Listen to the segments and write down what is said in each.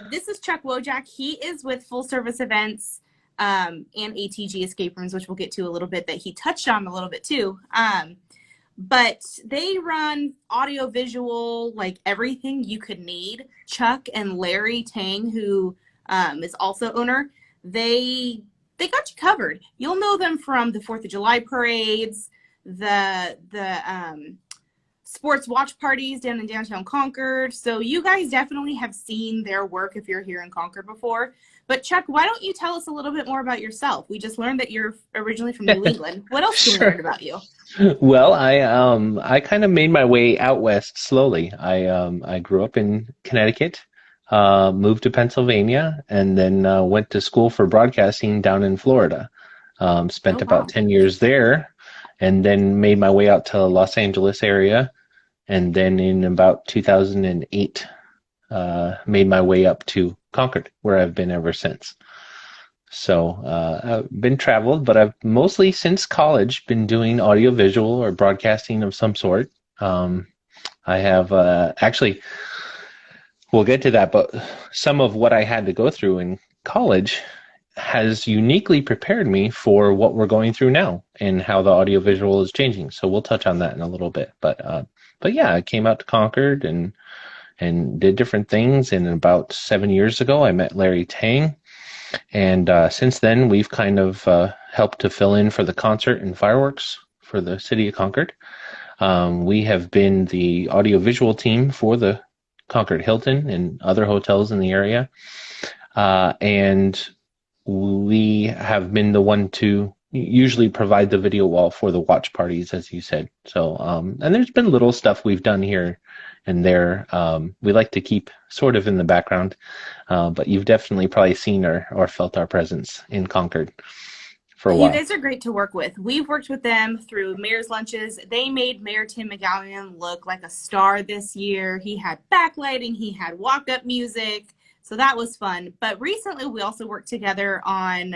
This is Chuck Wojack. He is with Full Service Events and ATG Escape Rooms, which we'll get to a little bit, that he touched on a little bit too. But they run audio visual, like everything you could need. Chuck and Larry Tang, who is also owner, they got you covered. You'll know them from the 4th of July parades, the sports watch parties down in downtown Concord. So you guys definitely have seen their work if you're here in Concord before. But Chuck, why don't you tell us a little bit more about yourself? We just learned that you're originally from New England. What else can we learn Sure. about you? Well, I kind of made my way out west slowly. I grew up in Connecticut, moved to Pennsylvania, and then went to school for broadcasting down in Florida. Oh, Spent about wow. 10 years there, and then made my way out to Los Angeles area, and then in about 2008, made my way up to Concord, where I've been ever since. So I've been traveled, but I've mostly since college been doing audiovisual or broadcasting of some sort. Um, I have actually, we'll get to that, but some of what I had to go through in college has uniquely prepared me for what we're going through now and how the audiovisual is changing. So we'll touch on that in a little bit. But yeah, I came out to Concord and did different things. And about 7 years ago, I met Larry Tang. And since then, we've kind of helped to fill in for the concert and fireworks for the city of Concord. We have been the audiovisual team for the Concord Hilton and other hotels in the area. And we have been the one to usually provide the video wall for the watch parties, as you said. So, and there's been little stuff we've done here and there. We like to keep sort of in the background, but you've definitely probably seen or felt our presence in Concord for a You while. guys are great to work with. We've worked with them through Mayor's Lunches. They made Mayor Tim McGowan look like a star this year. He had backlighting, he had walk-up music, so that was fun. But recently, we also worked together on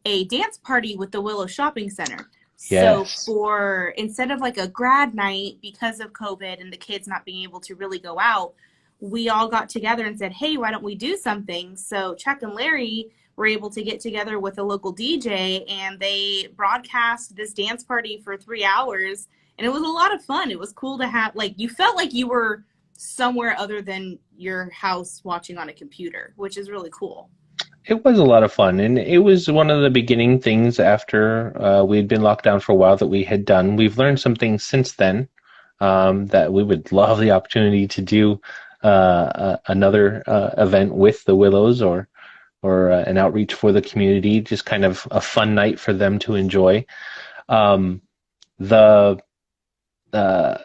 a dance party with the Willow Shopping Center. So Yes. for instead of like a grad night because of COVID and the kids not being able to really go out, we all got together and said, hey, why don't we do something? So Chuck and Larry were able to get together with a local DJ and they broadcast this dance party for 3 hours. And it was a lot of fun. It was cool to have, like, you felt like you were somewhere other than your house watching on a computer, which is really cool. It was a lot of fun, and it was one of the beginning things after we'd been locked down for a while that we had done. We've learned some things since then that we would love the opportunity to do another event with the Willows or an outreach for the community, just kind of a fun night for them to enjoy. Um, the uh,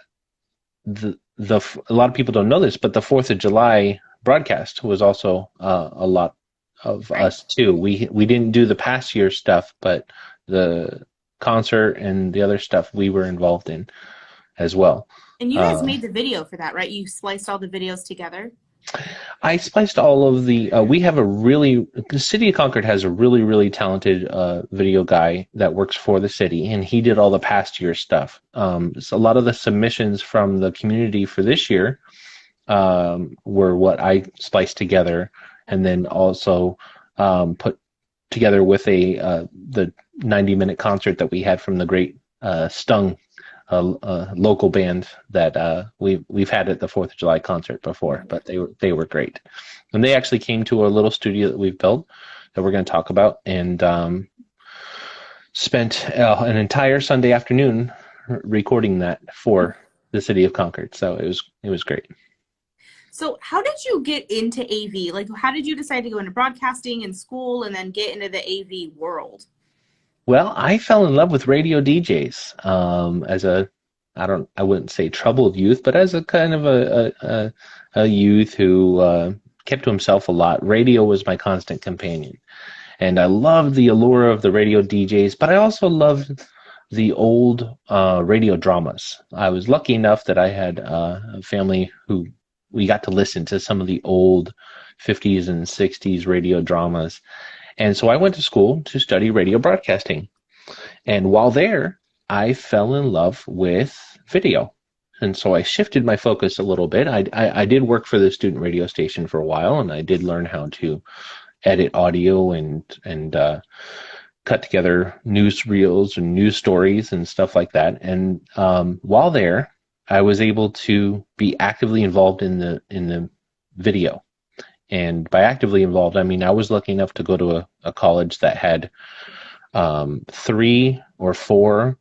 a lot of people don't know this, but the 4th of July broadcast was also a lot of Right. us too. We didn't do the past year stuff, but the concert and the other stuff we were involved in as well. And you guys Uh, made the video for that, right? You spliced all the videos together. I spliced all of the. We have the city of Concord has a really talented video guy that works for the city, and he did all the past year stuff. So a lot of the submissions from the community for this year were what I spliced together, and then also put together with the 90-minute concert that we had from the great Stung, a local band that we've had at the 4th of July concert before, but they were great, and they actually came to a little studio that we've built that we're going to talk about, and spent an entire Sunday afternoon recording that for the city of Concord. So it was great. So how did you get into AV? Like, how did you decide to go into broadcasting in school and then get into the AV world? Well, I fell in love with radio DJs as I wouldn't say troubled youth, but as a kind of a youth who kept to himself a lot. Radio was my constant companion, and I loved the allure of the radio DJs, but I also loved the old radio dramas. I was lucky enough that I had a family who we got to listen to some of the old 50s and 60s radio dramas. And so I went to school to study radio broadcasting. And while there, I fell in love with video. And so I shifted my focus a little bit. I did work for the student radio station for a while, and I did learn how to edit audio and cut together news reels and news stories and stuff like that. And while there, I was able to be actively involved in the video. And by actively involved, I mean I was lucky enough to go to a college that had 3 or 4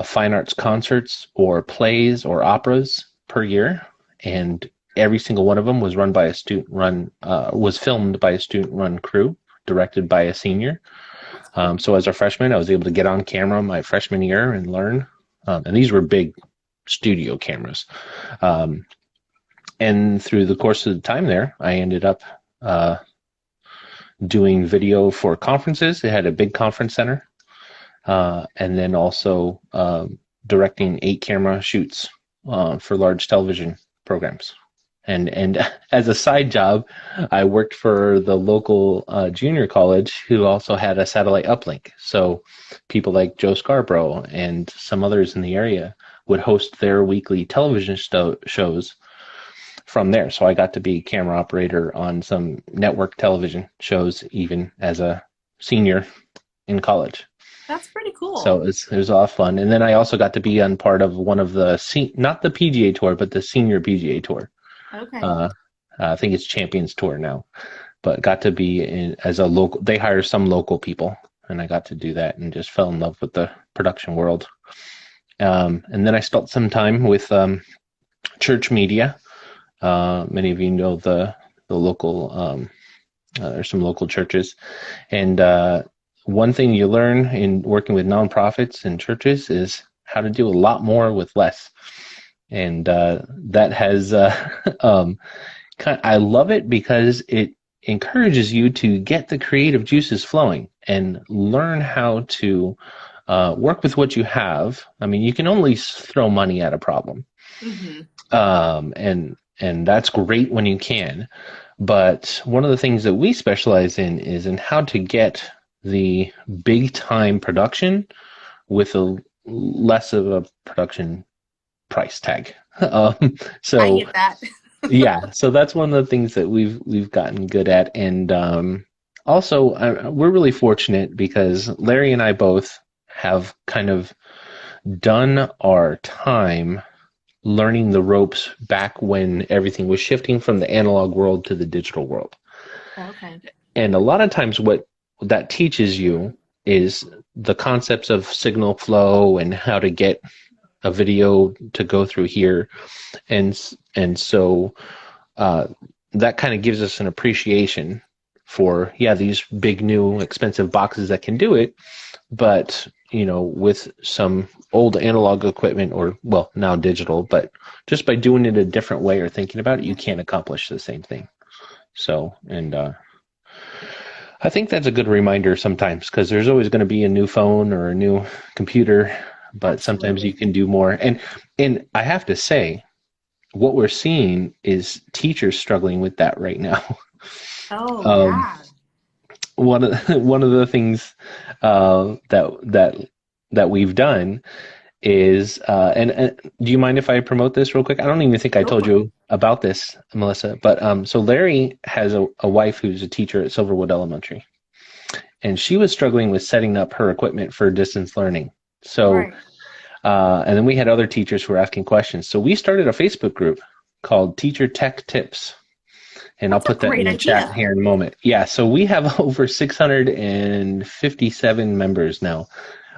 fine arts concerts or plays or operas per year, and every single one of them was run by a student run, was filmed by a student run crew, directed by a senior. That's cool. So as a freshman, I was able to get on camera my freshman year and learn. And these were big studio cameras. And through the course of the time there, I ended up doing video for conferences. They had a big conference center. And then also directing 8-camera shoots for large television programs. And as a side job, I worked for the local junior college who also had a satellite uplink. So people like Joe Scarborough and some others in the area would host their weekly television shows from there. So I got to be camera operator on some network television shows even as a senior in college. That's pretty cool. So it was a lot of fun. And then I also got to be on part of one of the, not the PGA Tour, but the senior PGA Tour. Okay. I think it's Champions Tour now, but got to be as a local. They hire some local people, and I got to do that and just fell in love with the production world. And then I spent some time with church media. Many of you know the local. There's some local churches, and one thing you learn in working with nonprofits and churches is how to do a lot more with less. And that has, I love it because it encourages you to get the creative juices flowing and learn how to work with what you have. I mean, you can only throw money at a problem. Mm-hmm. And that's great when you can. But one of the things that we specialize in is in how to get the big time production with a less of a production price tag. So I get that. yeah, so that's one of the things that we've gotten good at. And also we're really fortunate because Larry and I both have kind of done our time learning the ropes back when everything was shifting from the analog world to the digital world. Okay. And a lot of times what that teaches you is the concepts of signal flow and how to get a video to go through here. And so that kind of gives us an appreciation for, these big, new, expensive boxes that can do it. But, with some old analog equipment or, well, now digital, but just by doing it a different way or thinking about it, you can't accomplish the same thing. So, and I think that's a good reminder sometimes because there's always going to be a new phone or a new computer, but sometimes you can do more. And I have to say, what we're seeing is teachers struggling with that right now. Oh, yeah. One of the things that we've done is and do you mind if I promote this real quick? I don't even think I told you about this, Melissa, but so Larry has a wife who's a teacher at Silverwood Elementary, and she was struggling with setting up her equipment for distance learning. So Right. And then we had other teachers who were asking questions. So we started a Facebook group called Teacher Tech Tips. And I'll put that in the chat here in a moment. Yeah, so we have over 657 members now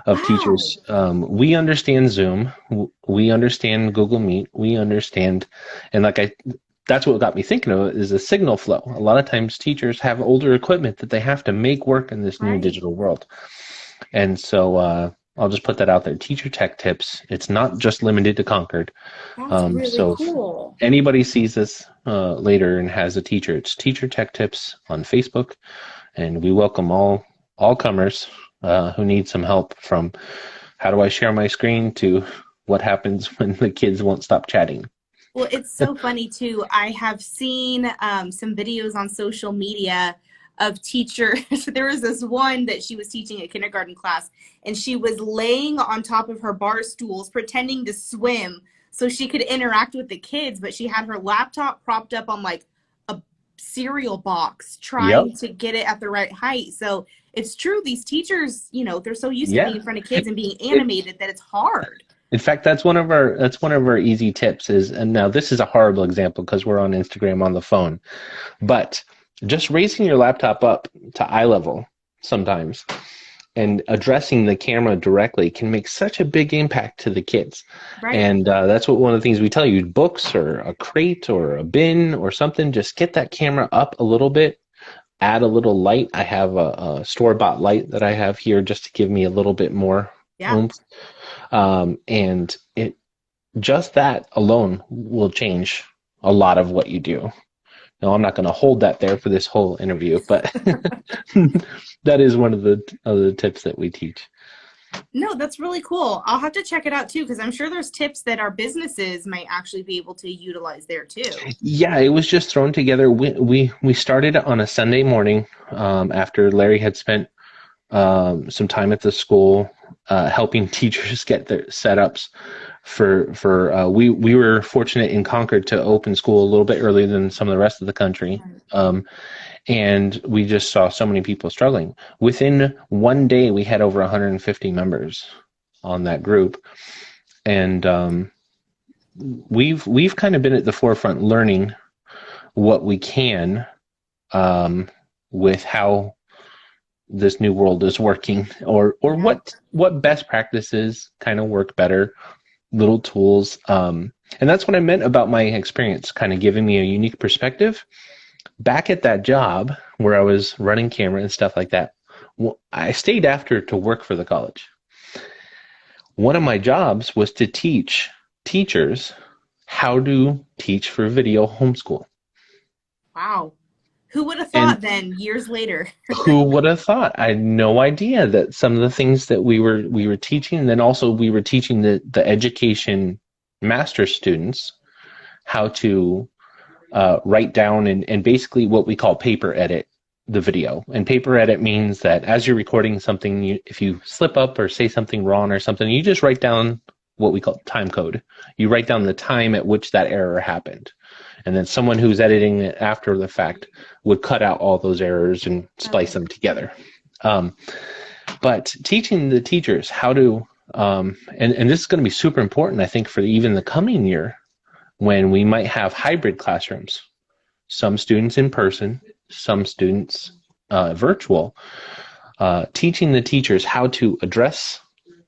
of teachers. We understand Zoom. We understand Google Meet. We understand, and that's what got me thinking of it, is the signal flow. A lot of times teachers have older equipment that they have to make work in this new digital world. And so I'll just put that out there. Teacher Tech Tips. It's not just limited to Concord. That's really so cool. If anybody sees this later and has a teacher, it's Teacher Tech Tips on Facebook, and we welcome all comers who need some help, from how do I share my screen to what happens when the kids won't stop chatting. Well, it's so funny too. I have seen some videos on social media of teachers. There was this one that she was teaching a kindergarten class, and she was laying on top of her bar stools pretending to swim so she could interact with the kids, but she had her laptop propped up on like a cereal box Yep. trying to get it at the right height. So it's true, these teachers, they're so used to being Yeah. in front of kids and being It, animated that it's hard. in fact, that's one of our easy tips is, and now this is a horrible example because we're on Instagram on the phone, but just raising your laptop up to eye level sometimes and addressing the camera directly can make such a big impact to the kids. Right. And that's what one of the things we tell you: books or a crate or a bin or something. Just get that camera up a little bit. Add a little light. I have a store-bought light that I have here just to give me a little bit more Yeah. oomph. And it just that alone will change a lot of what you do. Now, I'm not going to hold that there for this whole interview, but that is one of the tips that we teach. No, that's really cool. I'll have to check it out too, because I'm sure there's tips that our businesses might actually be able to utilize there too. Yeah, it was just thrown together. We started on a Sunday morning after Larry had spent some time at the school helping teachers get their setups we were fortunate in Concord to open school a little bit earlier than some of the rest of the country. And we just saw so many people struggling. Within one day, we had over 150 members on that group. And we've kind of been at the forefront learning what we can with how this new world is working, or what best practices kind of work better, little tools. And that's what I meant about my experience, kind of giving me a unique perspective. Back at that job where I was running camera and stuff like that, I stayed after to work for the college. One of my jobs was to teach teachers how to teach for video homeschool. Wow. Who would have thought then, years later? Who would have thought? I had no idea that some of the things that we were teaching, and then also we were teaching the education master students how to write down and basically what we call paper edit the video. And paper edit means that as you're recording something, if you slip up or say something wrong or something, you just write down what we call time code. You write down the time at which that error happened. And then someone who's editing it after the fact would cut out all those errors and splice them together. But teaching the teachers how to, and this is going to be super important, I think, for even the coming year when we might have hybrid classrooms, some students in person, some students virtual, teaching the teachers how to address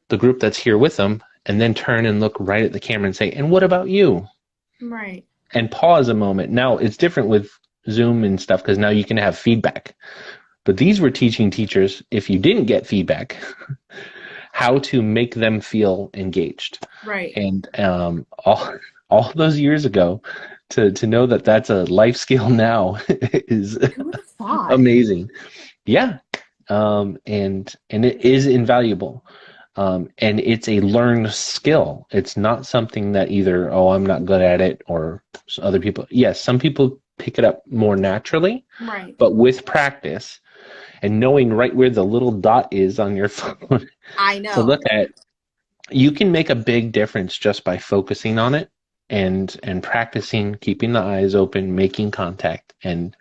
the group that's here with them and then turn and look right at the camera and say, and what about you? Right. And pause a moment. Now, it's different with Zoom and stuff because now you can have feedback. But these were teaching teachers, if you didn't get feedback, how to make them feel engaged. Right. And all those years ago, to know that that's a life skill now is Who would have thought? amazing. Yeah. And it is invaluable. And it's a learned skill. It's not something that either, I'm not good at it, or other people. Yes, some people pick it up more naturally, Right. but with practice and knowing right where the little dot is on your phone I know. to look at, you can make a big difference just by focusing on it and practicing, keeping the eyes open, making contact, and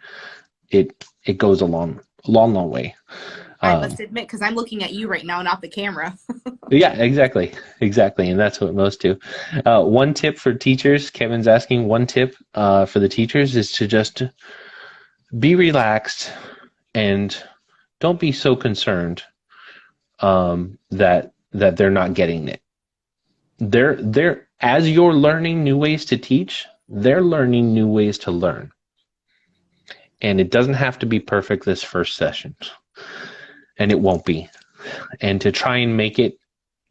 it goes a long way. I must admit, because I'm looking at you right now, not the camera. Yeah, exactly. And that's what most do. One tip for teachers, Kevin's asking, one tip for the teachers is to just be relaxed and don't be so concerned that they're not getting it. They're as you're learning new ways to teach, they're learning new ways to learn. And it doesn't have to be perfect this first session. And it won't be. And to try and make it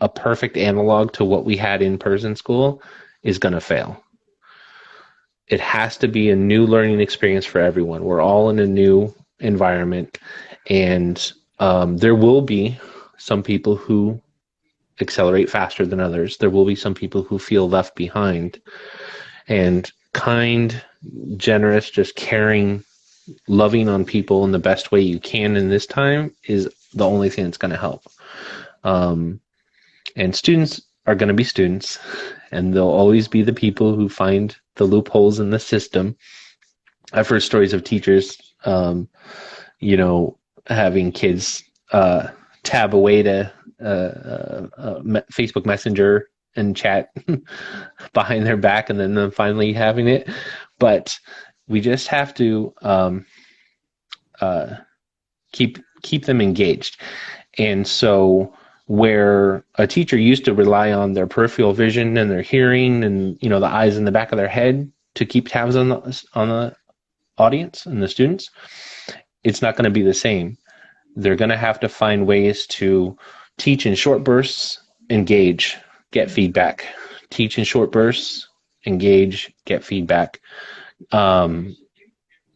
a perfect analog to what we had in person school is going to fail. It has to be a new learning experience for everyone. We're all in a new environment, and there will be some people who accelerate faster than others. There will be some people who feel left behind. And kind, generous, just caring, loving on people in the best way you can in this time is the only thing that's going to help. And students are going to be students, and they'll always be the people who find the loopholes in the system. I've heard stories of teachers, having kids tab away to Facebook Messenger and chat behind their back, and then them finally having it. But we just have to keep them engaged. And so where a teacher used to rely on their peripheral vision and their hearing and the eyes in the back of their head to keep tabs on the audience and the students, it's not going to be the same. They're going to have to find ways to teach in short bursts, engage, get feedback. Teach in short bursts, engage, get feedback.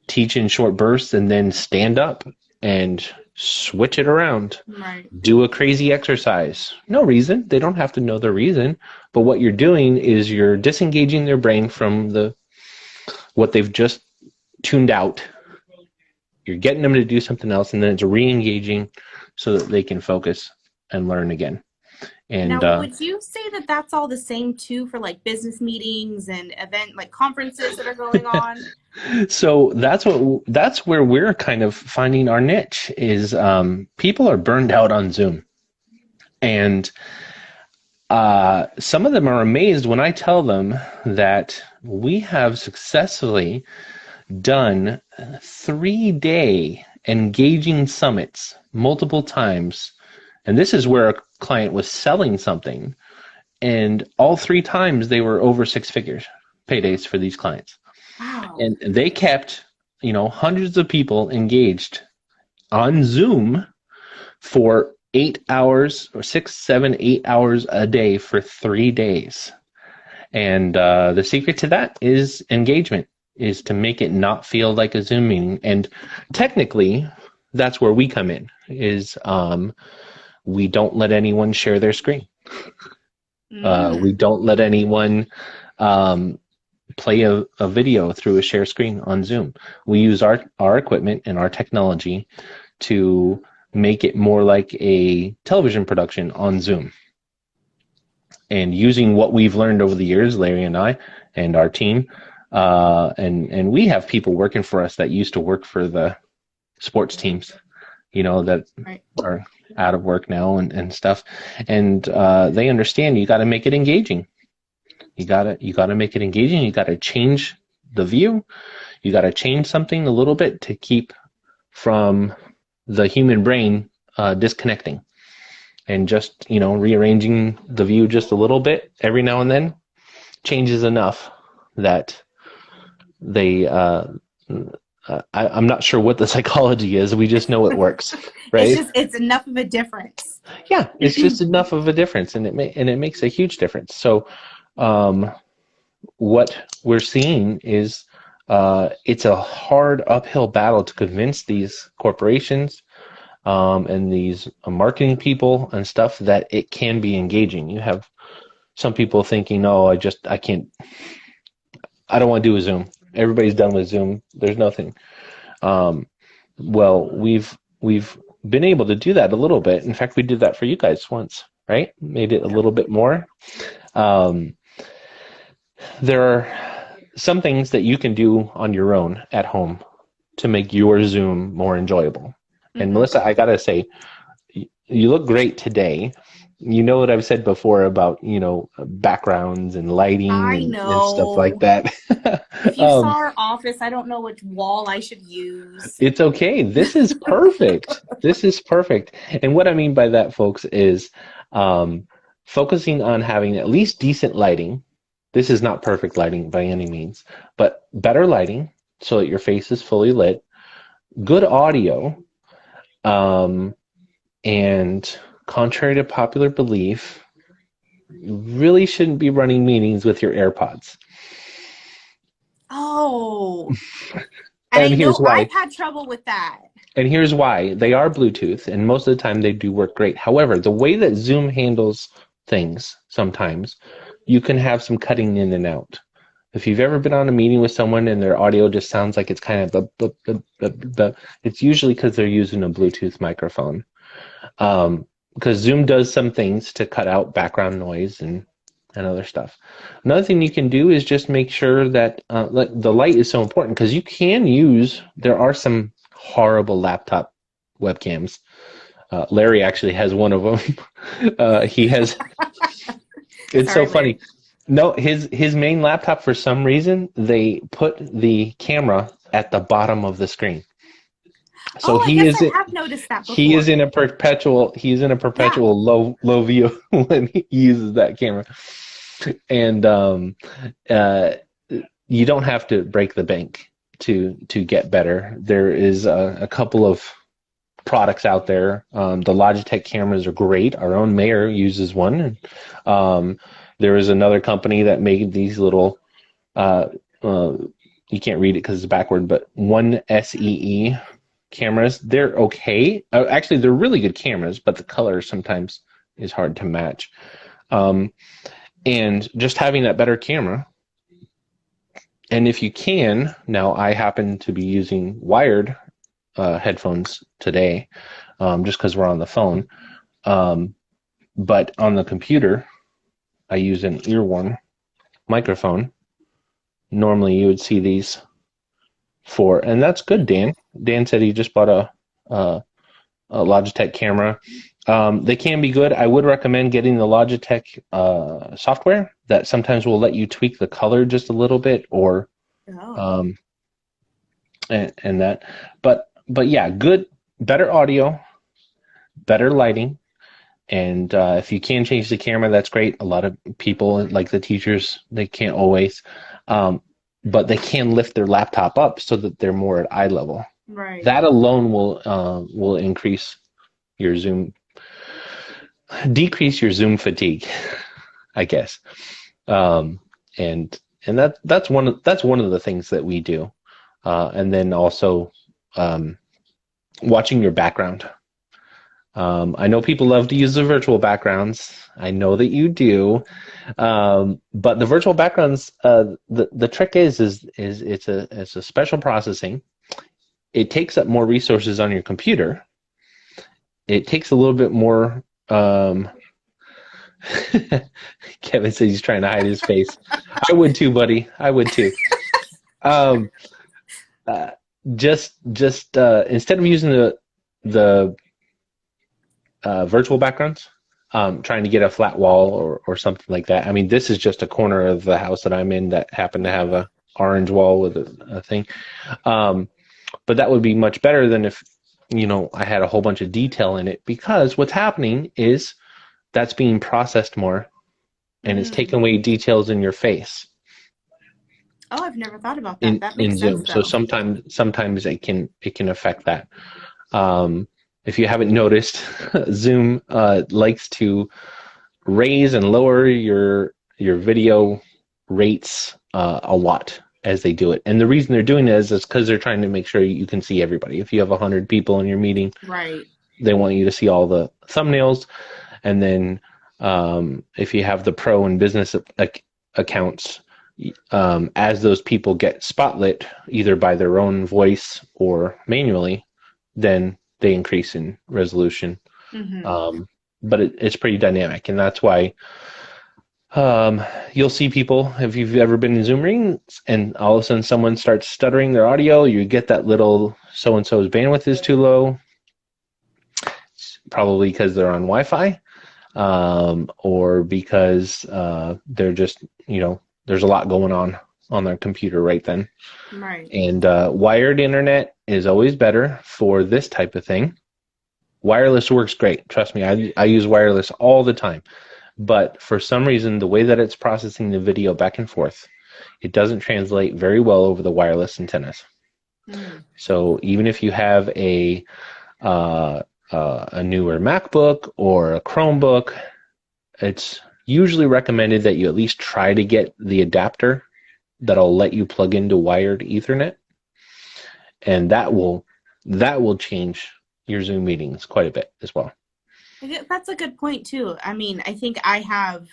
Teach in short bursts and then stand up and switch it around. Right. Do a crazy exercise. No reason. They don't have to know the reason. But what you're doing is you're disengaging their brain from what they've just tuned out. You're getting them to do something else, and then it's re-engaging so that they can focus and learn again. And now, would you say that that's all the same too for like business meetings and conferences that are going on? So that's where we're kind of finding our niche is people are burned out on Zoom, and some of them are amazed when I tell them that we have successfully done 3-day engaging summits multiple times. And this is where a client was selling something, and all 3 times they were over 6 figures paydays for these clients. Wow. And they kept, hundreds of people engaged on Zoom for 8 hours or 6, 7, 8 hours a day for 3 days. And the secret to that is engagement, is to make it not feel like a Zoom meeting. And technically, that's where we come in, is we don't let anyone share their screen. We don't let anyone play a video through a share screen on Zoom. We use our equipment and our technology to make it more like a television production on Zoom. And using what we've learned over the years, Larry and I and our team, and we have people working for us that used to work for the sports teams, that right. are out of work now and stuff. And they understand you got to make it engaging. You gotta make it engaging. You gotta change the view. You gotta change something a little bit to keep from the human brain disconnecting, and just rearranging the view just a little bit every now and then changes enough that they. I'm not sure what the psychology is. We just know it works, right? It's enough of a difference. Yeah, it's just enough of a difference, and it makes a huge difference. So. What we're seeing is it's a hard uphill battle to convince these corporations and these marketing people and stuff that it can be engaging. You have some people thinking, "Oh, I can't. I don't want to do a Zoom. Everybody's done with Zoom. There's nothing." Well, we've been able to do that a little bit. In fact, we did that for you guys once, right? Made it a little bit more. There are some things that you can do on your own at home to make your Zoom more enjoyable. And Melissa, I gotta say, you look great today. You know what I've said before about, backgrounds and lighting and stuff like that. If you saw our office, I don't know which wall I should use. It's okay. This is perfect. This is perfect. And what I mean by that, folks, is focusing on having at least decent lighting. This is not perfect lighting by any means, but better lighting so that your face is fully lit, good audio, and contrary to popular belief, you really shouldn't be running meetings with your AirPods. Oh. And here's why. I've had trouble with that. And here's why. They are Bluetooth, and most of the time they do work great. However, the way that Zoom handles things sometimes, you can have some cutting in and out. If you've ever been on a meeting with someone and their audio just sounds like it's kind of it's usually because they're using a Bluetooth microphone. Because Zoom does some things to cut out background noise and and other stuff. Another thing you can do is just make sure that the light is so important because you can use. There are some horrible laptop webcams. Larry actually has one of them. He has. It's so Sorry, funny. Larry. No, his main laptop for some reason they put the camera at the bottom of the screen. So Oh, I guess I have noticed that he is before. in a perpetual Yeah. low view when he uses that camera. And uh, you don't have to break the bank to get better. There is a couple of products out there. The Logitech cameras are great. Our own mayor uses one. And, there is another company that made these little. Uh, uh, you can't read it because it's backward, but one SEE cameras. They're okay. Actually, they're really good cameras, but the color sometimes is hard to match. Um, and just having that better camera. And if you can, now I happen to be using wired headphones today, just because we're on the phone. Um, but on the computer, I use an earworm microphone. Normally, you would see these and that's good. Dan said he just bought a Logitech camera. They can be good. I would recommend getting the Logitech software that sometimes will let you tweak the color just a little bit, or Oh. um, and that. But yeah, good, better audio, better lighting, and if you can change the camera, that's great. A lot of people, like the teachers, they can't always, but they can lift their laptop up so that they're more at eye level. Right. That alone will increase your decrease your Zoom fatigue, I guess. Um, and that's one of the things that we do. And then also watching your background. I know people love to use the virtual backgrounds. I know that you do, but the virtual backgrounds. The trick is it's a special processing. It takes up more resources on your computer. It takes a little bit more. Kevin says he's trying to hide his face. I would too, buddy. I would too. Um, uh, just instead of using the virtual backgrounds, trying to get a flat wall or something like that. I mean, this is just a corner of the house that I'm in that happened to have a orange wall with a thing. But that would be much better than if I had a whole bunch of detail in it, because what's happening is that's being processed more and it's taking Mm. away details in your face Oh, I've never thought about that. in That in makes sense Zoom. So though. sometimes it can affect that. Um, if you haven't noticed, Zoom likes to raise and lower your video rates a lot as they do it. And the reason they're doing it is because they're trying to make sure you can see everybody. If you have 100 people in your meeting, Right. they want you to see all the thumbnails. And then if you have the pro and business accounts, as those people get spotlit, either by their own voice or manually, then they increase in resolution. Mm-hmm. But it's pretty dynamic, and that's why you'll see people, if you've ever been in Zoom rings and all of a sudden someone starts stuttering their audio, you get that little so-and-so's bandwidth is too low, probably because they're on Wi-Fi, or because they're just, there's a lot going on their computer right then. Right. And wired internet is always better for this type of thing. Wireless works great. Trust me, I use wireless all the time. But for some reason, the way that it's processing the video back and forth, it doesn't translate very well over the wireless antennas. Mm. So even if you have a newer MacBook or a Chromebook, it's usually recommended that you at least try to get the adapter that'll let you plug into wired Ethernet, and that will change your Zoom meetings quite a bit as well. That's a good point too. I mean, I think I have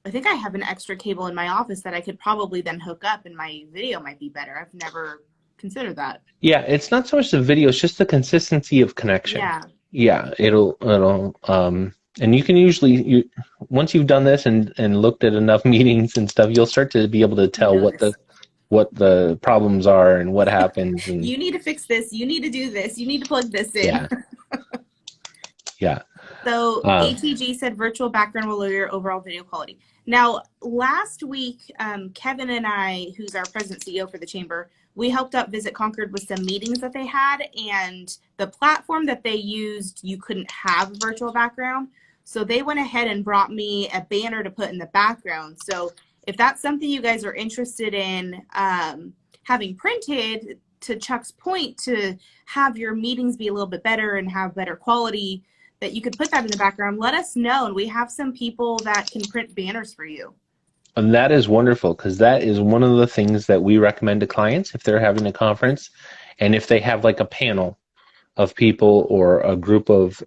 an extra cable in my office that I could probably then hook up and my video might be better. I've never considered that. Yeah, it's not so much the video; it's just the consistency of connection. Yeah. Yeah, it'll And you can usually once you've done this and looked at enough meetings and stuff, you'll start to be able to You tell notice. what the problems are and what happens. And You need to fix this. You need to do this. You need to plug this in. yeah, yeah. So Uh, ATG said virtual background will lower your overall video quality. Now, last week, Kevin and I, who's our president CEO for the chamber, we helped out Visit Concord with some meetings that they had, and the platform that they used, you couldn't have a virtual background. So they went ahead and brought me a banner to put in the background. So if that's something you guys are interested in having printed, to Chuck's point, to have your meetings be a little bit better and have better quality, that you could put that in the background, let us know. And we have some people that can print banners for you. and that is wonderful because that is one of the things that we recommend to clients if they're having a conference and if they have like a panel of people or a group of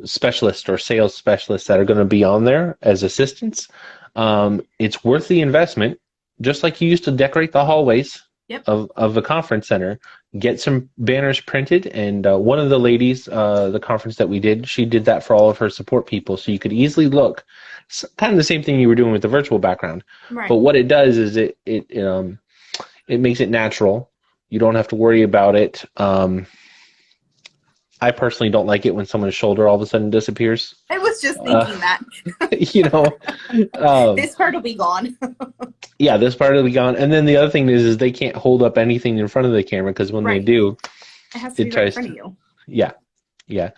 specialists or sales specialists that are going to be on there as assistants. It's worth the investment, just like you used to decorate the hallways Yep. of a conference center. Get some banners printed, and one of the ladies, the conference that we did, she did that for all of her support people, so you could easily look. It's kind of the same thing you were doing with the virtual background, Right. but what it does is it makes it natural. You don't have to worry about it. I personally don't like it when someone's shoulder all of a sudden disappears. I was just thinking that. You know, This part will be gone. yeah, this part will be gone. And then the other thing is they can't hold up anything in front of the camera because when they Right. do, It has to it be right in tries front to. of you. Yeah, yeah,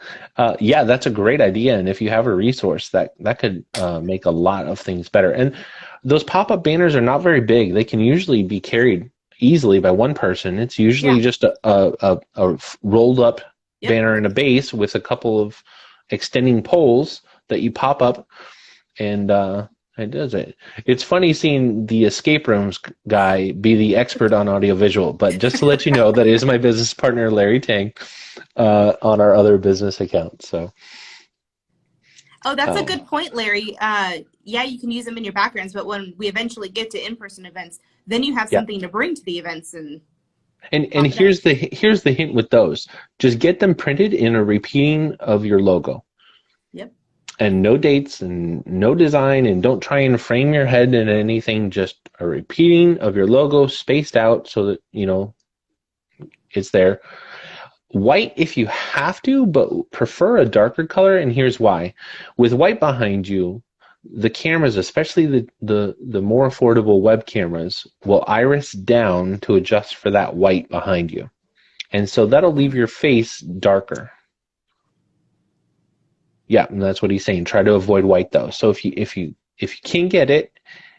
yeah. That's a great idea. And if you have a resource, that could make a lot of things better. And those pop-up banners are not very big. They can usually be carried easily by one person. It's usually Yeah. just a rolled up Yep. banner and a base with a couple of extending poles that you pop up, and it does it. It's funny seeing the escape rooms guy be the expert on audiovisual, but just to let you know, that is my business partner Larry Tang on our other business account. So Oh, that's a uh, good point, Larry. Yeah, you can use them in your backgrounds, but when we eventually get to in-person events, then you have yeah, something to bring to the events and and pop it up. here's the hint with those: just get them printed in a repeating of your logo. Yep. And no dates and no design, and don't try and frame your head in anything, just a repeating of your logo spaced out so that it's there. White if you have to, but prefer a darker color, and here's why. With white behind you, the cameras, especially the more affordable web cameras, will iris down to adjust for that white behind you, and so that'll leave your face darker. Yeah, and that's what he's saying. Try to avoid white though. So if you can get it,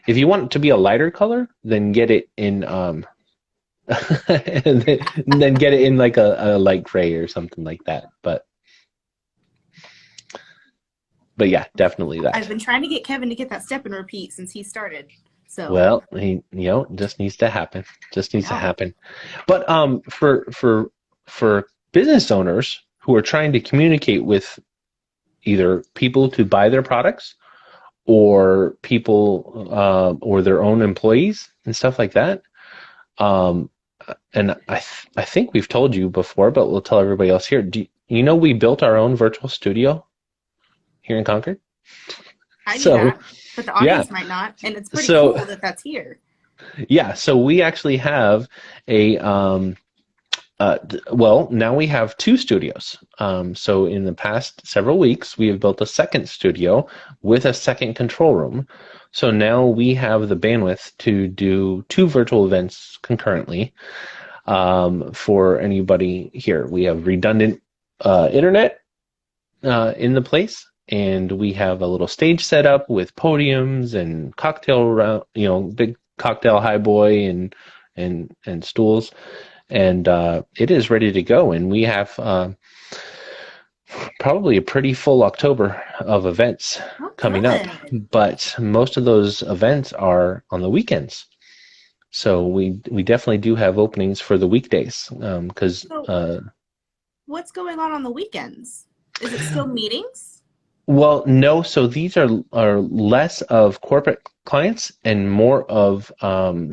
if you want it to be a lighter color, then get it in and then get it in like a light gray or something like that. But yeah, definitely that. I've been trying to get Kevin to get that step and repeat since he started. So Well, he just needs to happen. Just needs to yeah. happen. But for business owners who are trying to communicate with either people to buy their products or people or their own employees and stuff like that. And I think we've told you before, but we'll tell everybody else here. You know we built our own virtual studio here in Concord? I knew So that, but the yeah, audience might not, and it's pretty so cool that that's here. yeah, so we actually have a well, now we have two studios. So in the past several weeks, we have built a second studio with a second control room. So now we have the bandwidth to do two virtual events concurrently for anybody here. We have redundant internet in the place, and we have a little stage set up with podiums and cocktail, big cocktail highboy and stools, and it is ready to go. And we have probably a pretty full October of events coming up, but most of those events are on the weekends. So we definitely do have openings for the weekdays because. What's going on the weekends? Is it still meetings? Well, no. So these are less of corporate clients and more of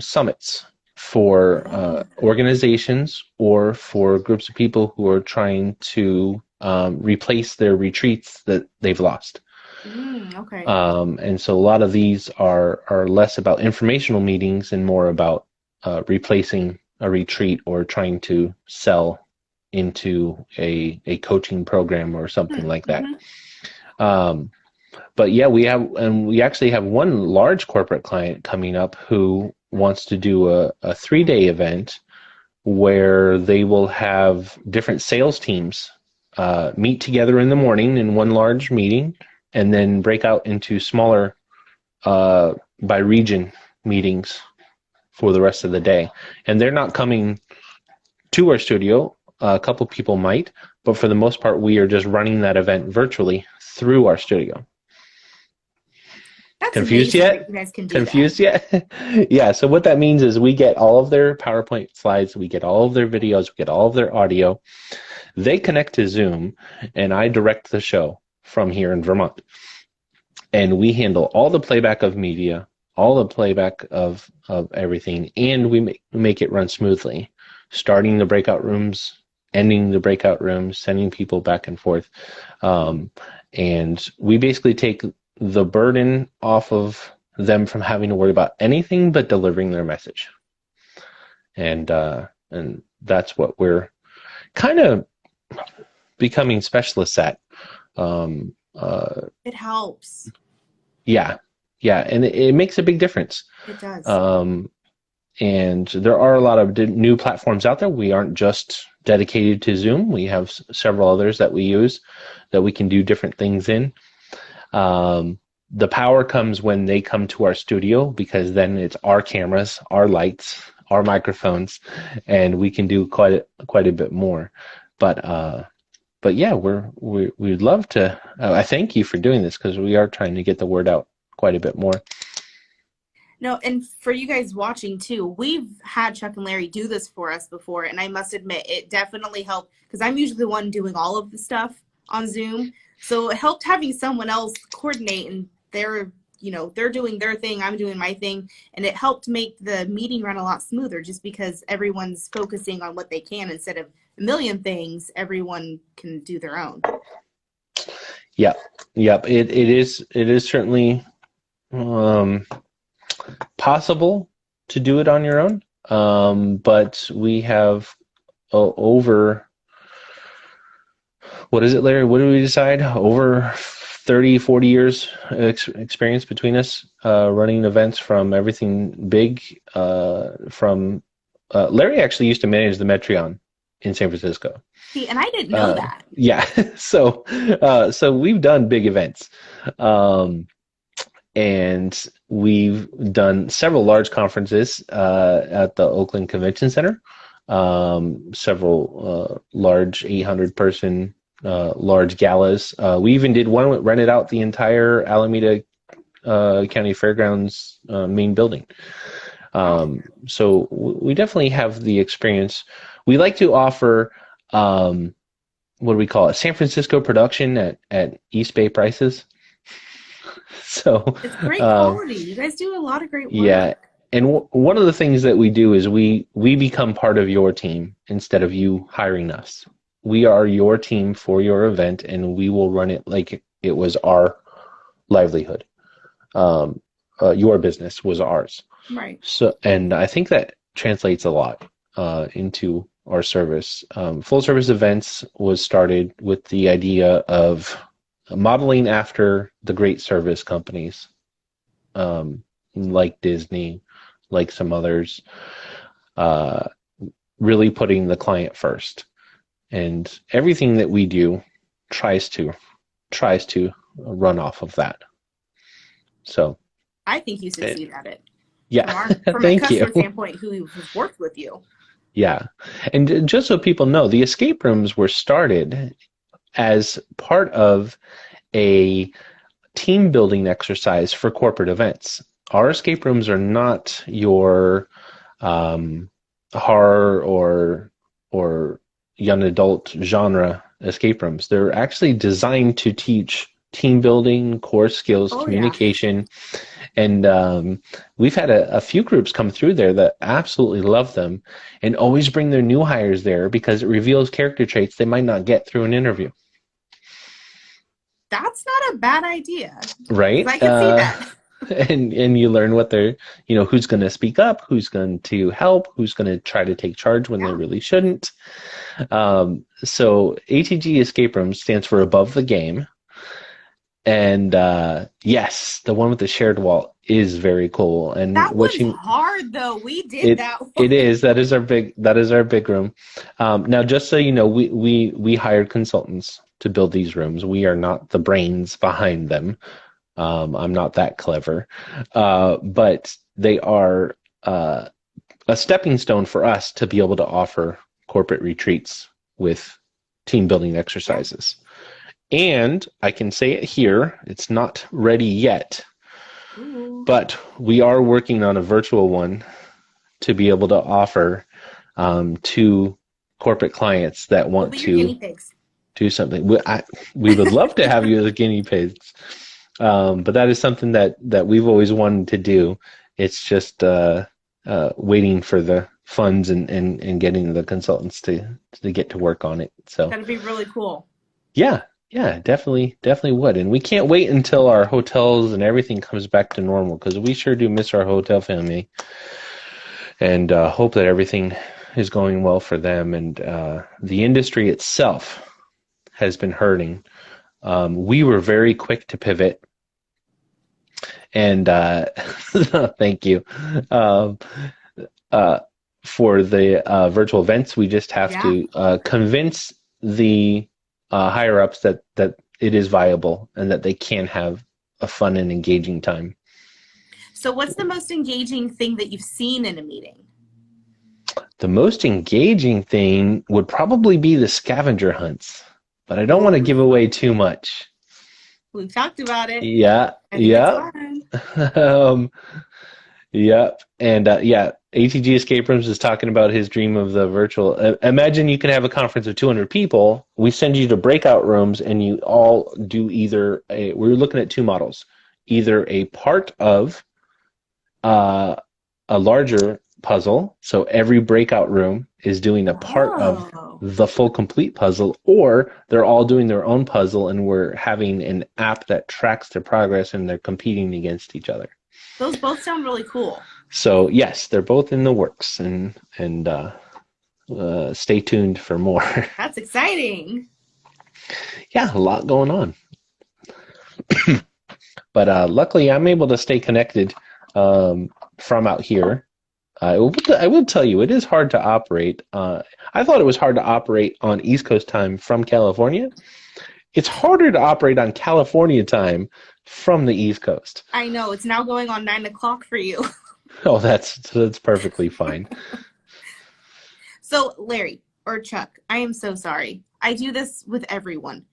summits for organizations or for groups of people who are trying to replace their retreats that they've lost. Okay. And so a lot of these are less about informational meetings and more about replacing a retreat or trying to sell into a coaching program or something like that. Um, but yeah, we actually have one large corporate client coming up who wants to do a 3-day event where they will have different sales teams meet together in the morning in one large meeting and then break out into smaller by region meetings for the rest of the day. And they're not coming to our studio. A couple people might, but for the most part, we are just running that event virtually through our studio. That's Confused amazing that yet? you guys can do that. Confused yet? Yeah, so what that means is we get all of their PowerPoint slides, we get all of their videos, we get all of their audio. They connect to Zoom, and I direct the show from here in Vermont. And we handle all the playback of media, all the playback of everything, and we make it run smoothly, starting the breakout rooms, ending the breakout rooms, sending people back and forth. And we basically take the burden off of them from having to worry about anything but delivering their message. And that's what we're kind of becoming specialists at. It helps. Yeah, and it makes a big difference. It does. And there are a lot of new platforms out there. We aren't just dedicated to Zoom. We have several others that we use that we can do different things in. The power comes when they come to our studio, because then it's our cameras, our lights, our microphones, and we can do quite a bit more. But yeah, we'd love to. I thank you for doing this, because we are trying to get the word out quite a bit more. No, and for you guys watching too, we've had Chuck and Larry do this for us before, and I must admit it definitely helped, because I'm usually the one doing all of the stuff on Zoom. So it helped having someone else coordinate, and they're doing their thing, I'm doing my thing, and it helped make the meeting run a lot smoother, just because everyone's focusing on what they can instead of a million things. Everyone can do their own. Yep. It is certainly possible to do it on your own, but we have over, what is it, Larry? What did we decide? Over 30, 40 years experience between us running events, from everything big. From Larry actually used to manage the Metreon in San Francisco. See, and I didn't know that. Yeah, so we've done big events, and we've done several large conferences at the Oakland Convention Center, several large 800-person large galas. We even did one that rented out the entire Alameda County Fairgrounds main building. So we definitely have the experience. We like to offer, what do we call it, San Francisco production at East Bay prices. So it's great quality. You guys do a lot of great work. Yeah, and one of the things that we do is we become part of your team instead of you hiring us. We are your team for your event, and we will run it like it was our livelihood. Your business was ours. Right. So, and I think that translates a lot into our service. Full service events was started with the idea of modeling after the great service companies, like Disney, like some others, really putting the client first. And everything that we do tries to run off of that. So I think you succeed at it. Yeah, from a customer standpoint, who has worked with you. Yeah, and just so people know, the escape rooms were started as part of a team building exercise for corporate events. Our escape rooms are not your horror or young adult genre escape rooms. They're actually designed to teach team building, core skills, communication. Yeah. And we've had a few groups come through there that absolutely love them and always bring their new hires there because it reveals character traits they might not get through an interview. That's not a bad idea. Because right? I could see that. And you learn what they're, who's going to speak up, who's going to help, who's going to try to take charge when they Yeah. really shouldn't. So ATG Escape Rooms stands for Above the Game. And yes, the one with the shared wall is very cool. And That what one's you hard though. We did it that one. it is that is our big room. Now, just so you know, we hired consultants to build these rooms. We are not the brains behind them. I'm not that clever, but they are a stepping stone for us to be able to offer corporate retreats with team building Yeah. exercises. And I can say it here, it's not ready yet, Ooh. but we are working on a virtual one to be able to offer to corporate clients that We'll want be your guinea to pigs. do something. We would love to have you as guinea pigs, but that is something that we've always wanted to do. It's just waiting for the funds and getting the consultants to get to work on it. So That'd be really cool. yeah, yeah, definitely would. And we can't wait until our hotels and everything comes back to normal, because we sure do miss our hotel family, and hope that everything is going well for them. And the industry itself has been hurting. We were very quick to pivot, and thank you. Um, for the virtual events, we just have Yeah. to convince the higher ups that it is viable and that they can have a fun and engaging time. So what's the most engaging thing that you've seen in a meeting? The most engaging thing would probably be the scavenger hunts, but I don't want to Ooh, give away too much. we've talked about it. Yeah, I think it's yeah. fun. um, Yep. And yeah, ATG Escape Rooms is talking about his dream of the virtual. Imagine you can have a conference of 200 people. We send you to breakout rooms, and you all do we're looking at two models, either a part of uh, a larger puzzle. So every breakout room is doing a part of Oh, the full complete puzzle, or they're all doing their own puzzle, and we're having an app that tracks their progress, and they're competing against each other. those both sound really cool. So yes, they're both in the works, and stay tuned for more. That's exciting. Yeah, a lot going on. But luckily, I'm able to stay connected from out here. I will tell you, it is hard to operate. I thought it was hard to operate on East Coast time from California. It's harder to operate on California time from the East Coast. I know it's now going on 9 o'clock for you. Oh, that's perfectly fine. So Larry or Chuck, I am so sorry. I do this with everyone.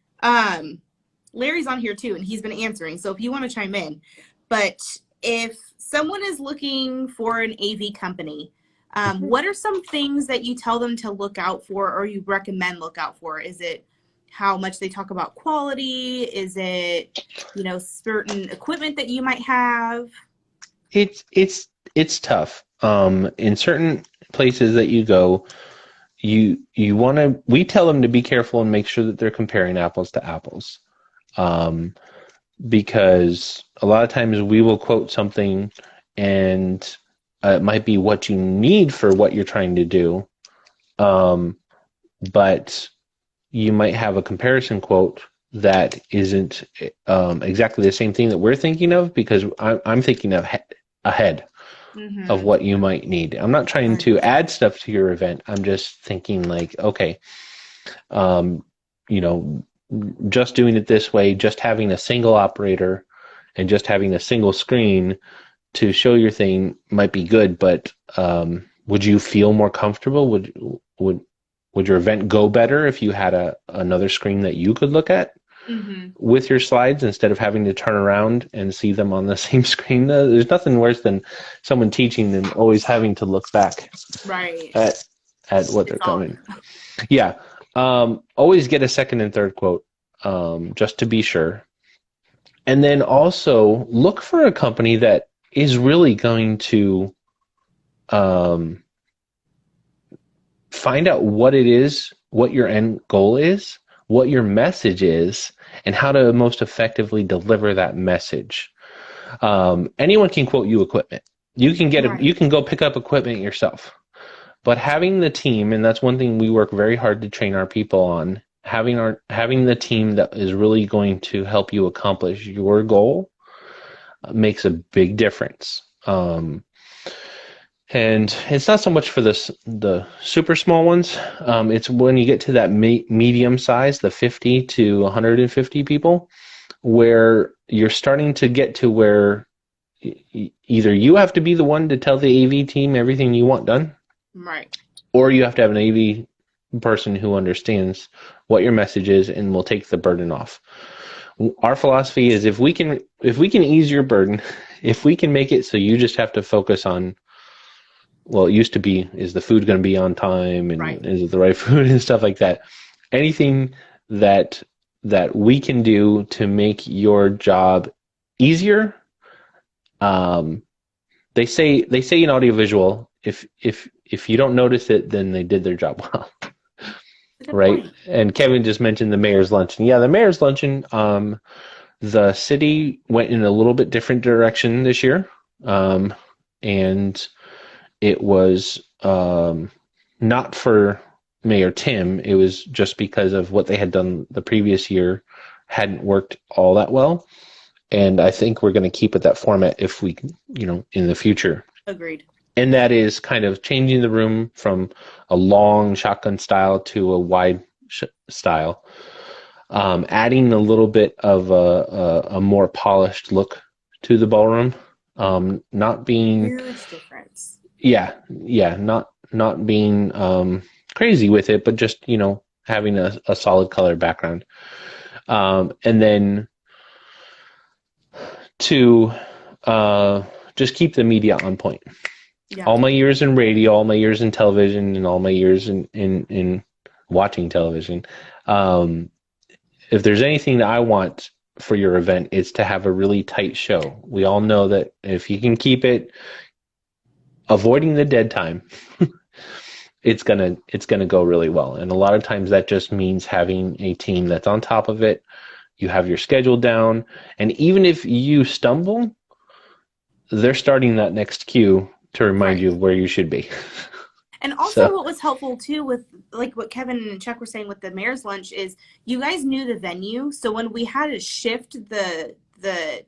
Larry's on here too, and he's been answering. So if you want to chime in, but if someone is looking for an AV company, what are some things that you tell them to look out for, or you recommend look out for? Is it how much they talk about quality? Is it, certain equipment that you might have? It's tough. In certain places that you go, we tell them to be careful and make sure that they're comparing apples to apples. Because a lot of times we will quote something, and it might be what you need for what you're trying to do. But you might have a comparison quote that isn't exactly the same thing that we're thinking of, because I'm thinking of ahead of what you might need. I'm not trying to add stuff to your event. I'm just thinking like, okay, just doing it this way, just having a single operator and just having a single screen to show your thing might be good, but would you feel more comfortable? Would your event go better if you had another screen that you could look at with your slides, instead of having to turn around and see them on the same screen? There's nothing worse than someone teaching and always having to look back at what they're coming. Yeah. Always get a second and third quote, just to be sure. And then also look for a company that is really going to find out what it is, what your end goal is, what your message is and how to most effectively deliver that message. Anyone can quote you equipment. You Right. can go pick up equipment yourself. But having the team, and that's one thing we work very hard to train our people on, having the team that is really going to help you accomplish your goal makes a big difference. And it's not so much for the super small ones. It's when you get to that medium size, the 50 to 150 people, where you're starting to get to where either you have to be the one to tell the AV team everything you want done, Right. or you have to have an AV person who understands what your message is and will take the burden off. Our philosophy is if we can ease your burden, if we can make it so you just have to focus on, well, it used to be, is the food going to be on time Right. and is it the right food and stuff like that. Anything that we can do to make your job easier. They say in audiovisual, if you don't notice it, then they did their job well. That's a good Right? point. And Kevin just mentioned the mayor's luncheon. Yeah, the mayor's luncheon, the city went in a little bit different direction this year. And it was not for Mayor Tim. It was just because of what they had done the previous year hadn't worked all that well. And I think we're going to keep it that format if we, in the future. Agreed. And that is kind of changing the room from a long shotgun style to a wide style, adding a little bit of a more polished look to the ballroom, not being, Huge difference. not being crazy with it, but just having a solid color background, and then to just keep the media on point. Yeah. All my years in radio, all my years in television, and all my years in watching television, if there's anything that I want for your event, it's to have a really tight show. We all know that if you can keep it avoiding the dead time, it's gonna go really well. And a lot of times that just means having a team that's on top of it. You have your schedule down, and even if you stumble, they're starting that next cue to remind Right. you of where you should be. And also So what was helpful too with like what Kevin and Chuck were saying with the mayor's lunch is you guys knew the venue. So when we had to shift the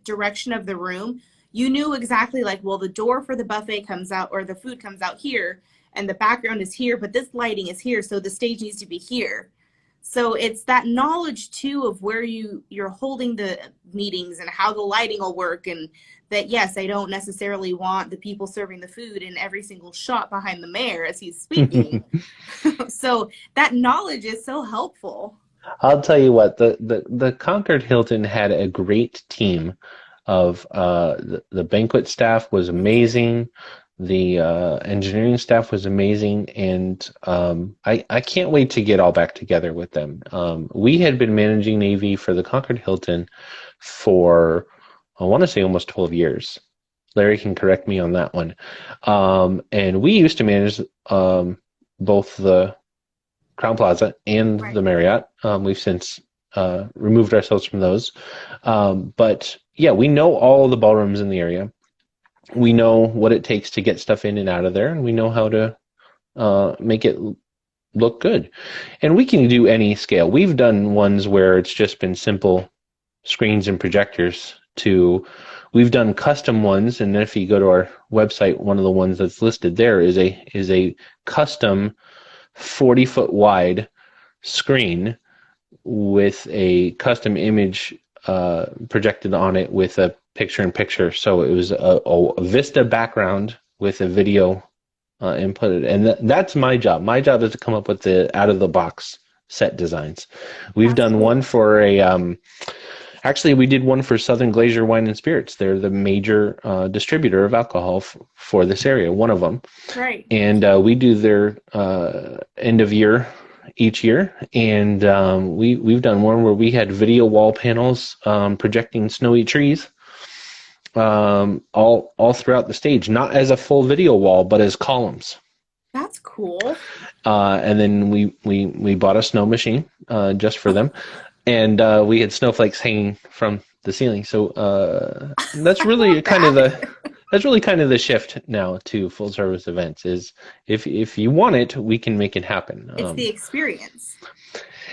direction of the room, you knew exactly like, well, the door for the buffet comes out or the food comes out here and the background is here, but this lighting is here, so the stage needs to be here. So it's that knowledge too of where you're holding the meetings and how the lighting will work, and that yes, I don't necessarily want the people serving the food in every single shot behind the mayor as he's speaking. So that knowledge is so helpful. I'll tell you what, the Concord Hilton had a great team of the banquet staff was amazing. The engineering staff was amazing, and I can't wait to get all back together with them. We had been managing AV for the Concord Hilton for, I want to say, almost 12 years. Larry can correct me on that one. And we used to manage both the Crown Plaza and Right. the Marriott. We've since removed ourselves from those. But yeah, we know all the ballrooms in the area. We know what it takes to get stuff in and out of there, and we know how to make it look good. And we can do any scale. We've done ones where it's just been simple screens and projectors we've done custom ones, and then if you go to our website, one of the ones that's listed there is a custom 40-foot wide screen with a custom image projected on it with a picture-in-picture. So it was a Vista background with a video inputted. And that's my job. My job is to come up with the out-of-the-box set designs. We've That's done one cool. for actually, we did one for Southern Glacier Wine and Spirits. They're the major distributor of alcohol for this area, one of them. Right. And we do their end of year each year, and we've done one where we had video wall panels projecting snowy trees all throughout the stage, not as a full video wall, but as columns. That's cool. And then we bought a snow machine, just for them, and we had snowflakes hanging from the ceiling. So that's I really love kind of that. the shift now to full service events. Is if you want it, we can make it happen. It's the experience.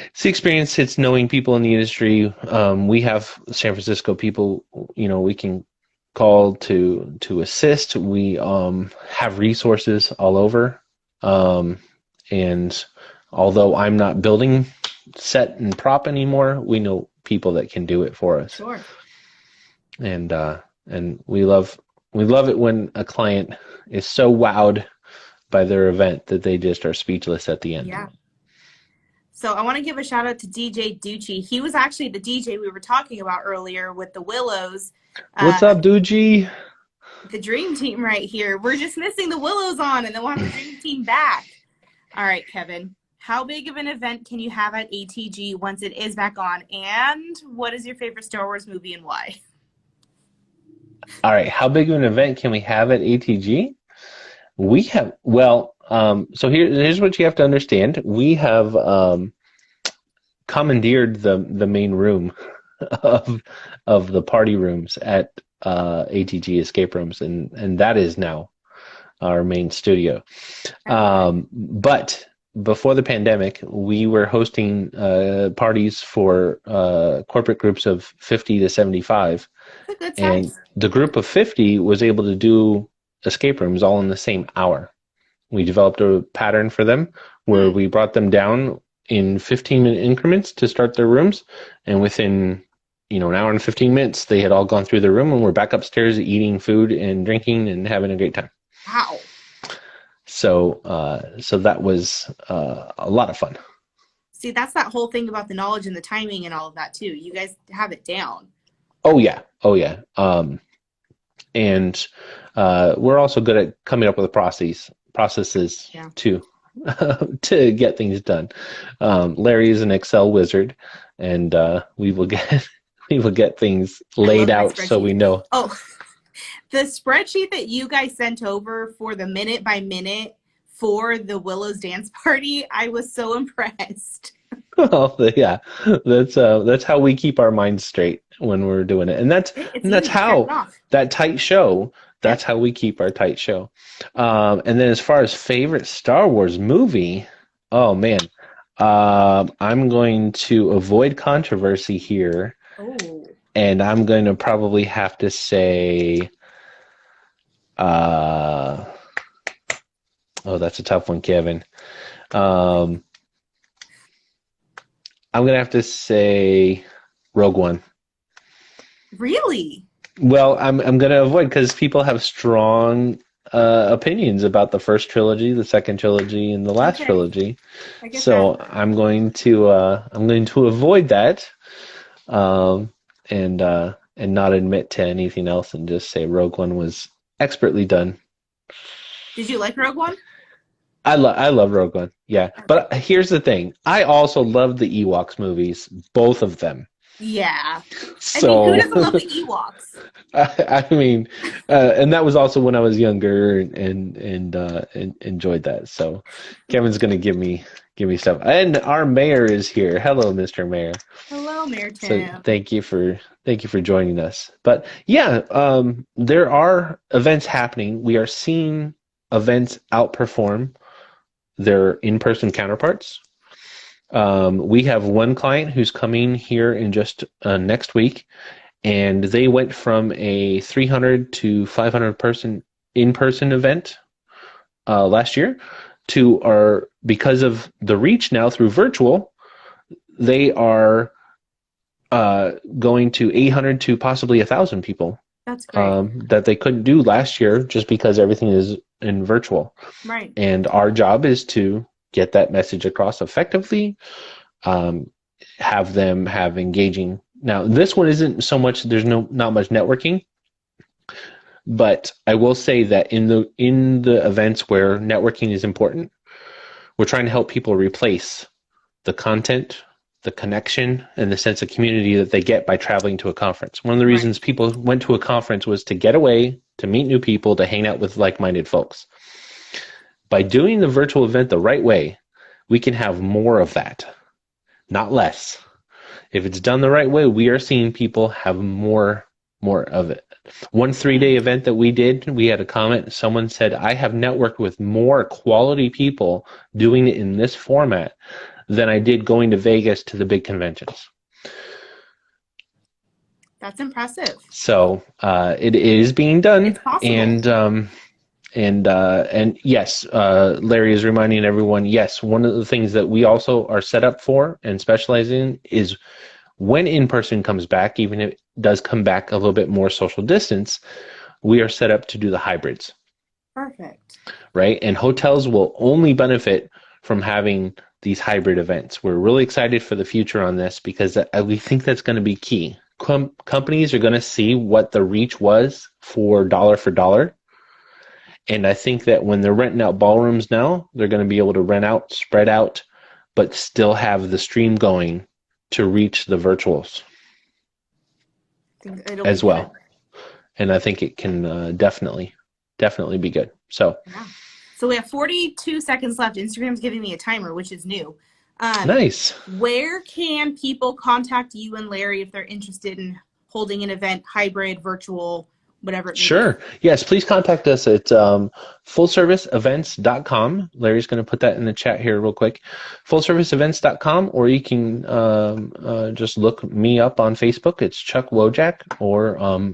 It's the experience. It's knowing people in the industry. We have San Francisco people, we can call to assist. We have resources all over. And although I'm not building set and prop anymore, we know people that can do it for us. Sure. And we love it when a client is so wowed by their event that they just are speechless at the end. Yeah. So I want to give a shout out to DJ Ducci. He was actually the DJ we were talking about earlier with the Willows. What's up, Ducci? The dream team right here. We're just missing the Willows on, and then we'll have the dream team back. All right, Kevin. How big of an event can you have at ATG once it is back on? And what is your favorite Star Wars movie and why? All right. How big of an event can we have at ATG? We have, so here's what you have to understand. We have commandeered the main room of the party rooms at ATG Escape Rooms, and that is now our main studio. But before the pandemic, we were hosting parties for corporate groups of 50 to 75. That's a good And size. the group of 50 was able to do escape rooms all in the same hour. We developed a pattern for them where we brought them down in 15-minute increments to start their rooms. And within, an hour and 15 minutes, they had all gone through their room and were back upstairs eating food and drinking and having a great time. Wow. So that was a lot of fun. See, that's that whole thing about the knowledge and the timing and all of that, too. You guys have it down. Oh, yeah. And we're also good at coming up with processes too, to get things done. Larry is an Excel wizard, and we will get things laid out so we know. Oh, the spreadsheet that you guys sent over for the minute by minute for the Willows dance party, I was so impressed. Oh, yeah, that's how we keep our minds straight when we're doing it, and that's how that tight show. That's how we keep our tight show. And then as far as favorite Star Wars movie, oh man, I'm going to avoid controversy here, and I'm going to probably have to say, oh, that's a tough one, Kevin. I'm going to have to say Rogue One. Really? Well, I'm going to avoid because people have strong opinions about the first trilogy, the second trilogy, and the last trilogy. So I'm going to avoid that, and not admit to anything else, and just say Rogue One was expertly done. Did you like Rogue One? I love Rogue One, yeah. But here's the thing. I also love the Ewoks movies, both of them. Yeah. So, who doesn't love the Ewoks? I mean, and that was also when I was younger and enjoyed that. So Kevin's going to give me stuff. And our mayor is here. Hello, Mr. Mayor. Hello, Mayor Tim. So thank you for joining us. But yeah, there are events happening. We are seeing events outperform their in-person counterparts. We have one client who's coming here in just next week, and they went from a 300 to 500 person in-person event last year to because of the reach now through virtual, they are going to 800 to possibly 1,000 people. That's great. That they couldn't do last year just because everything is in virtual. Right. And our job is to get that message across effectively, have them have engaging. Now, this one isn't so much, there's not much networking, but I will say that in the events where networking is important, we're trying to help people replace the content, the connection, and the sense of community that they get by traveling to a conference. One of the reasons people went to a conference was to get away, to meet new people, to hang out with like-minded folks. By doing the virtual event the right way, we can have more of that. not less. If it's done the right way, we are seeing people have more of it. One 3-day event that we did, we had a comment. Someone said, I have networked with more quality people doing it in this format than I did going to Vegas to the big conventions. That's impressive. So it is being done. It's possible. And yes, Larry is reminding everyone, yes, one of the things that we also are set up for and specialize in is when in-person comes back, even if it does come back a little bit more social distance, we are set up to do the hybrids. Perfect. Right? And hotels will only benefit from having these hybrid events. We're really excited for the future on this because we think that's going to be key. Companies are going to see what the reach was for dollar. And I think that when they're renting out ballrooms now, they're going to be able to rent out, spread out, but still have the stream going to reach the virtuals as well. And I think it can definitely be good. So, yeah. So we have 42 seconds left. Instagram's giving me a timer, which is new. Nice. Where can people contact you and Larry if they're interested in holding an event, hybrid, virtual, whatever it may Sure. be? Yes, please contact us at fullserviceevents.com. Larry's going to put that in the chat here real quick. Fullserviceevents.com, or you can just look me up on Facebook. It's Chuck Wojack, or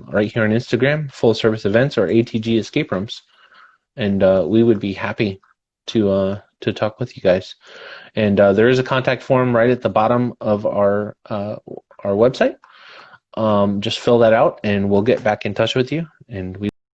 right here on Instagram, Full Service Events or ATG Escape Rooms. And we would be happy to talk with you guys. And there is a contact form right at the bottom of our website. Just fill that out and we'll get back in touch with you. And we